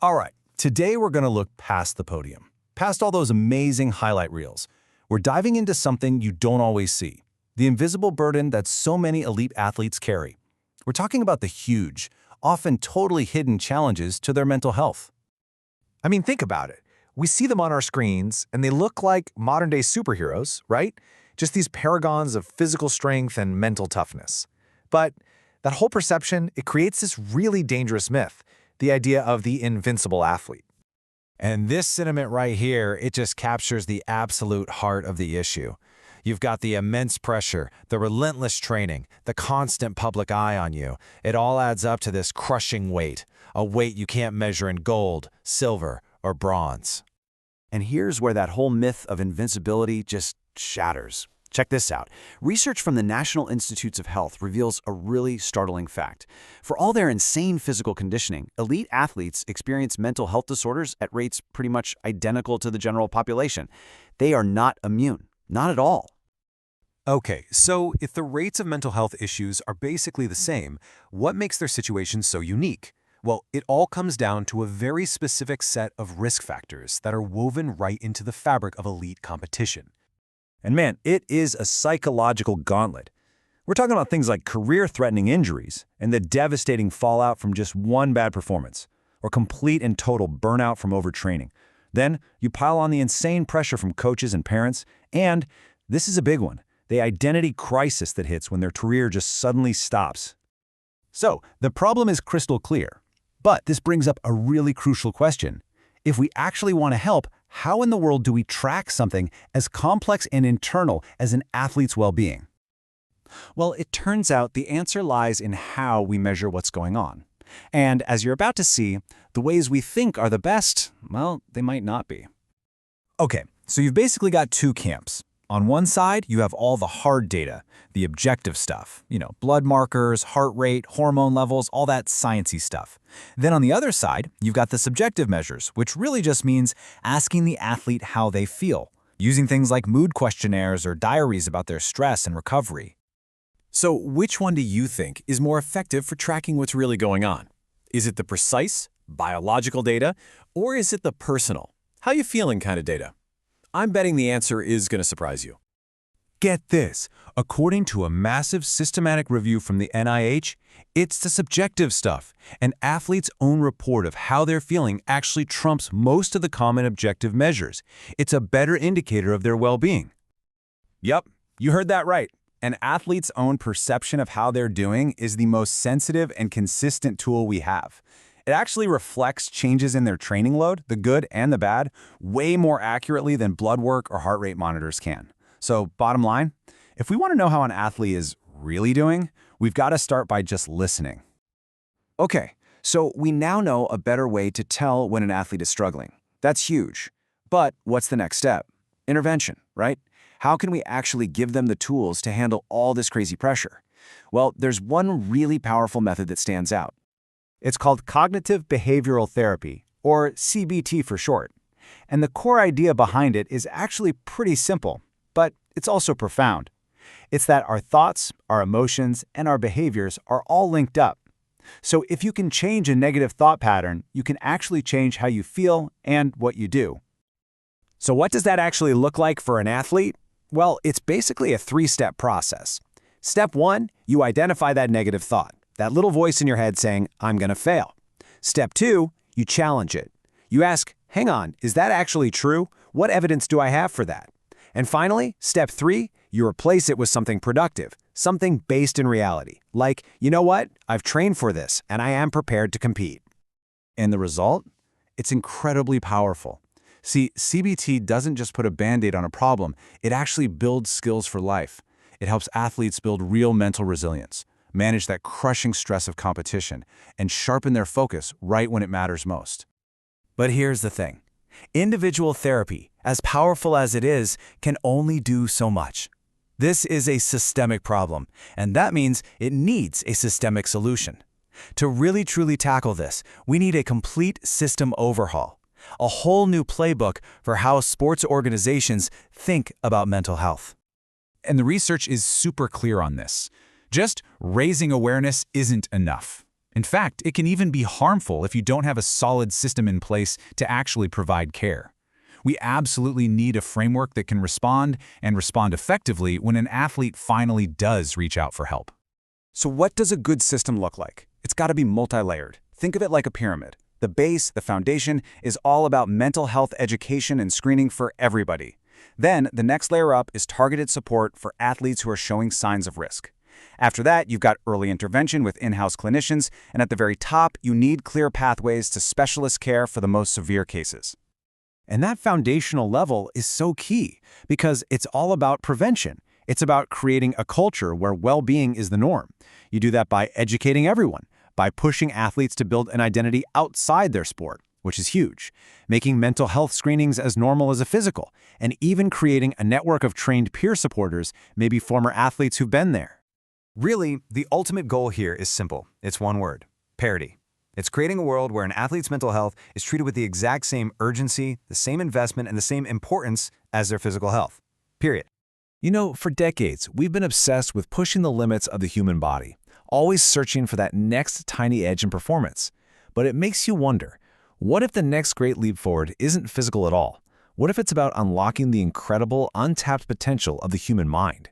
All right, today we're going to look past the podium, past all those amazing highlight reels. We're diving into something you don't always see, the invisible burden that so many elite athletes carry. We're talking about the huge, often totally hidden challenges to their mental health. I mean, think about it. We see them on our screens, and they look like modern-day superheroes, right? Just these paragons of physical strength and mental toughness. But that whole perception, it creates this really dangerous myth, the idea of the invincible athlete. And this sentiment right here, it just captures the absolute heart of the issue. You've got the immense pressure, the relentless training, the constant public eye on you. It all adds up to this crushing weight, a weight you can't measure in gold, silver, or bronze. And here's where that whole myth of invincibility just shatters. Check this out. Research from the National Institutes of Health reveals a really startling fact. For all their insane physical conditioning, elite athletes experience mental health disorders at rates pretty much identical to the general population. They are not immune, not at all. Okay, so if the rates of mental health issues are basically the same, what makes their situation so unique? Well, it all comes down to a very specific set of risk factors that are woven right into the fabric of elite competition. And man, it is a psychological gauntlet. We're talking about things like career-threatening injuries and the devastating fallout from just one bad performance, or complete and total burnout from overtraining. Then you pile on the insane pressure from coaches and parents, and this is a big one, the identity crisis that hits when their career just suddenly stops. So, the problem is crystal clear. But this brings up a really crucial question. If we actually want to help, how in the world do we track something as complex and internal as an athlete's well-being? Well, it turns out the answer lies in how we measure what's going on. And as you're about to see, the ways we think are the best, well, they might not be. Okay, so you've basically got two camps. On one side, you have all the hard data, the objective stuff, blood markers, heart rate, hormone levels, all that sciencey stuff. Then on the other side, you've got the subjective measures, which really just means asking the athlete how they feel, using things like mood questionnaires or diaries about their stress and recovery. So which one do you think is more effective for tracking what's really going on? Is it the precise, biological data, or is it the personal, how you feeling kind of data? I'm betting the answer is going to surprise you. Get this. According to a massive systematic review from the NIH, it's the subjective stuff. An athlete's own report of how they're feeling actually trumps most of the common objective measures. It's a better indicator of their well-being. Yep, you heard that right. An athlete's own perception of how they're doing is the most sensitive and consistent tool we have. It actually reflects changes in their training load, the good and the bad, way more accurately than blood work or heart rate monitors can. So, bottom line, if we want to know how an athlete is really doing, we've got to start by just listening. Okay, so we now know a better way to tell when an athlete is struggling. That's huge. But what's the next step? Intervention, right? How can we actually give them the tools to handle all this crazy pressure? Well, there's one really powerful method that stands out. It's called cognitive behavioral therapy, or CBT for short. And the core idea behind it is actually pretty simple, but it's also profound. It's that our thoughts, our emotions, and our behaviors are all linked up. So if you can change a negative thought pattern, you can actually change how you feel and what you do. So what does that actually look like for an athlete? Well, it's basically a three-step process. Step 1, you identify that negative thought. That little voice in your head saying, I'm going to fail. Step 2, you challenge it. You ask, hang on, is that actually true? What evidence do I have for that? And finally, step 3, you replace it with something productive, something based in reality. Like, you know what? I've trained for this, and I am prepared to compete. And the result? It's incredibly powerful. See, CBT doesn't just put a Band-Aid on a problem, it actually builds skills for life. It helps athletes build real mental resilience, manage that crushing stress of competition, and sharpen their focus right when it matters most. But here's the thing. Individual therapy, as powerful as it is, can only do so much. This is a systemic problem, and that means it needs a systemic solution. To really truly tackle this, we need a complete system overhaul, a whole new playbook for how sports organizations think about mental health. And the research is super clear on this. Just raising awareness isn't enough. In fact, it can even be harmful if you don't have a solid system in place to actually provide care. We absolutely need a framework that can respond and respond effectively when an athlete finally does reach out for help. So what does a good system look like? It's got to be multi-layered. Think of it like a pyramid. The base, the foundation, is all about mental health education and screening for everybody. Then, the next layer up is targeted support for athletes who are showing signs of risk. After that, you've got early intervention with in-house clinicians, and at the very top, you need clear pathways to specialist care for the most severe cases. And that foundational level is so key because it's all about prevention. It's about creating a culture where well-being is the norm. You do that by educating everyone, by pushing athletes to build an identity outside their sport, which is huge, making mental health screenings as normal as a physical, and even creating a network of trained peer supporters, maybe former athletes who've been there. Really, the ultimate goal here is simple. It's one word: parity. It's creating a world where an athlete's mental health is treated with the exact same urgency, the same investment, and the same importance as their physical health. Period. You know, for decades, we've been obsessed with pushing the limits of the human body, always searching for that next tiny edge in performance. But it makes you wonder, what if the next great leap forward isn't physical at all? What if it's about unlocking the incredible, untapped potential of the human mind?